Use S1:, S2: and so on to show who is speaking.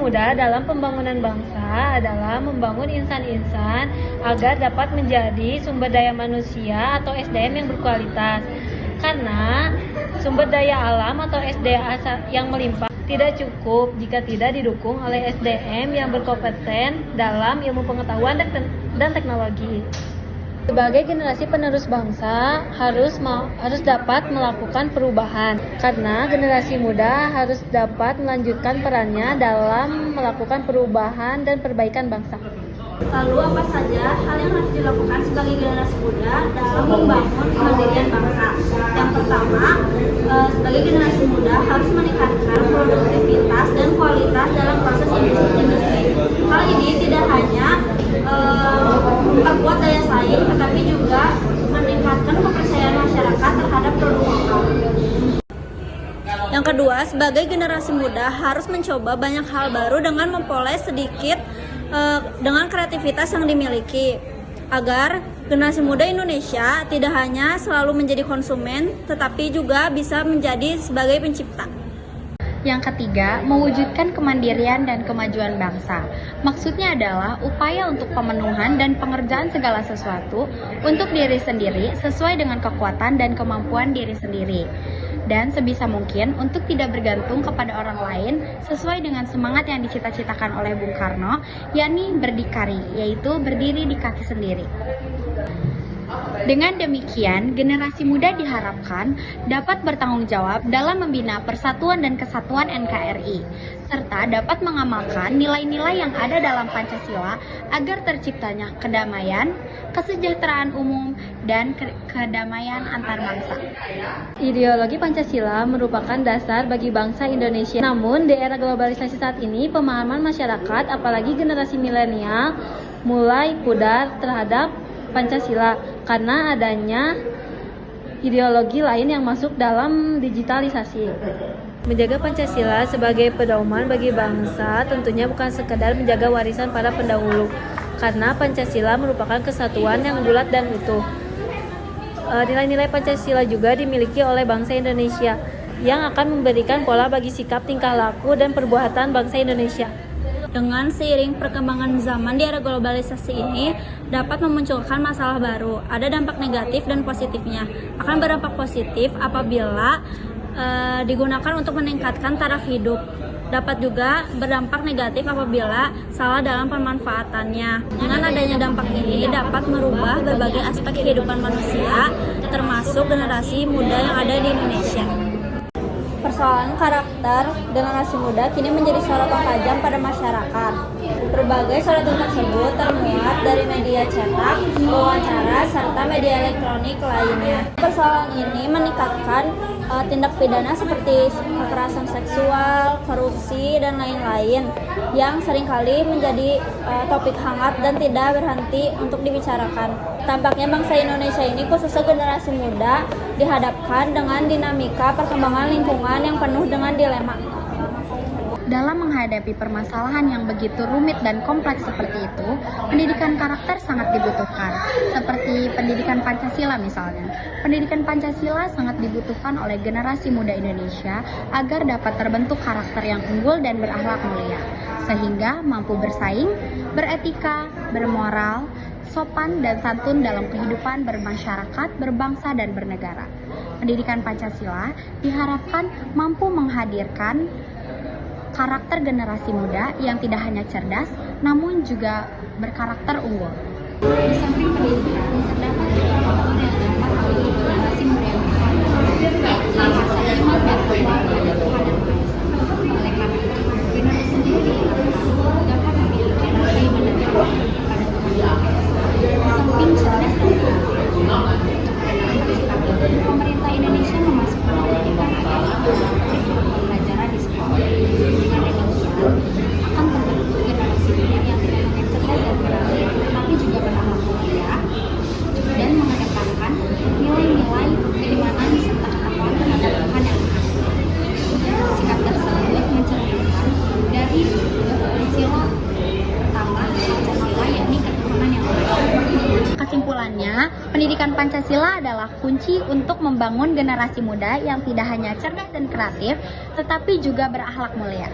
S1: muda dalam pembangunan bangsa adalah membangun insan-insan agar dapat menjadi sumber daya manusia atau SDM yang berkualitas. Karena sumber daya alam atau SDA yang melimpah tidak cukup jika tidak didukung oleh SDM yang berkompeten dalam ilmu pengetahuan dan teknologi. Sebagai generasi penerus bangsa harus dapat melakukan perubahan karena generasi muda harus dapat melanjutkan perannya dalam melakukan perubahan dan perbaikan bangsa.
S2: Lalu apa saja hal yang harus dilakukan sebagai generasi muda dalam membangun kemandirian bangsa? Yang pertama, sebagai generasi muda harus meningkatkan produktivitas dan kualitas dalam proses industri. Hal ini tidak hanya memperkuat daya saing, tetapi juga meningkatkan kepercayaan masyarakat terhadap produk lokal.
S3: Yang kedua, sebagai generasi muda harus mencoba banyak hal baru dengan mempoles sedikit dengan kreativitas yang dimiliki, agar generasi muda Indonesia tidak hanya selalu menjadi konsumen, tetapi juga bisa menjadi sebagai pencipta.
S4: Yang ketiga, mewujudkan kemandirian dan kemajuan bangsa. Maksudnya adalah upaya untuk pemenuhan dan pengerjaan segala sesuatu untuk diri sendiri sesuai dengan kekuatan dan kemampuan diri sendiri. Dan sebisa mungkin untuk tidak bergantung kepada orang lain sesuai dengan semangat yang dicita-citakan oleh Bung Karno, yakni berdikari, yaitu berdiri di kaki sendiri. Dengan demikian, generasi muda diharapkan dapat bertanggung jawab dalam membina persatuan dan kesatuan NKRI, serta dapat mengamalkan nilai-nilai yang ada dalam Pancasila agar terciptanya kedamaian, kesejahteraan umum, dan kedamaian antar bangsa.
S1: Ideologi Pancasila merupakan dasar bagi bangsa Indonesia. Namun, di era globalisasi saat ini, pemahaman masyarakat, apalagi generasi milenial, mulai pudar terhadap Pancasila karena adanya ideologi lain yang masuk dalam digitalisasi. Menjaga Pancasila sebagai pedoman bagi bangsa tentunya bukan sekedar menjaga warisan para pendahulu, karena Pancasila merupakan kesatuan yang bulat dan utuh. Nilai-nilai Pancasila juga dimiliki oleh bangsa Indonesia yang akan memberikan pola bagi sikap, tingkah laku, dan perbuatan bangsa Indonesia.
S3: Dengan seiring perkembangan zaman di era globalisasi ini dapat memunculkan masalah baru. Ada dampak negatif dan positifnya. Akan berdampak positif apabila digunakan untuk meningkatkan taraf hidup. Dapat juga berdampak negatif apabila salah dalam pemanfaatannya. Dengan adanya dampak ini dapat merubah berbagai aspek kehidupan manusia, termasuk generasi muda yang ada di Indonesia. Persoalan karakter generasi muda kini menjadi sorotan tajam pada masyarakat. Berbagai sorotan tersebut termuat dari media cetak, wawancara, serta media elektronik lainnya. Persoalan ini meningkatkan tindak pidana seperti kekerasan seksual, korupsi, dan lain-lain yang seringkali menjadi topik hangat dan tidak berhenti untuk dibicarakan. Tampaknya bangsa Indonesia ini, khususnya generasi muda, dihadapkan dengan dinamika perkembangan lingkungan yang penuh dengan dilema.
S4: Dalam menghadapi permasalahan yang begitu rumit dan kompleks seperti itu, pendidikan karakter sangat dibutuhkan, seperti pendidikan Pancasila misalnya. Pendidikan Pancasila sangat dibutuhkan oleh generasi muda Indonesia agar dapat terbentuk karakter yang unggul dan berakhlak mulia, sehingga mampu bersaing, beretika, bermoral, sopan dan santun dalam kehidupan bermasyarakat, berbangsa, dan bernegara. Pendidikan Pancasila diharapkan mampu menghadirkan karakter generasi muda yang tidak hanya cerdas, namun juga berkarakter unggul.
S2: Di samping pendidikan, terdapat juga faktor yang dapat membentuk generasi muda yang berkualitas. Salah satunya dapat kepada Tuhan yang Maha Esa. Oleh karena itu, generasi sendiri dapat memiliki rasa iman dan takut kepada Tuhan yang Maha Esa. Di samping cerdas dan pintar, pemerintah Indonesia memasukkan pendidikan agama dalam kurikulum pembelajaran di sekolah. Dengan demikian, akan terbentuk generasi muda yang tidak hanya cerdas dan kreatif, tetapi juga berakhlak mulia dan mengedepankan nilai-nilai keimanan serta ketakwaan terhadap Tuhan yang Maha Esa. Sikap tersebut mencerminkan dari sila pertama Pancasila, yakni ketuhanan yang Maha Esa.
S4: Kesimpulannya, pendidikan Pancasila adalah kunci untuk membangun generasi muda yang tidak hanya cerdas dan kreatif, tetapi juga berakhlak mulia.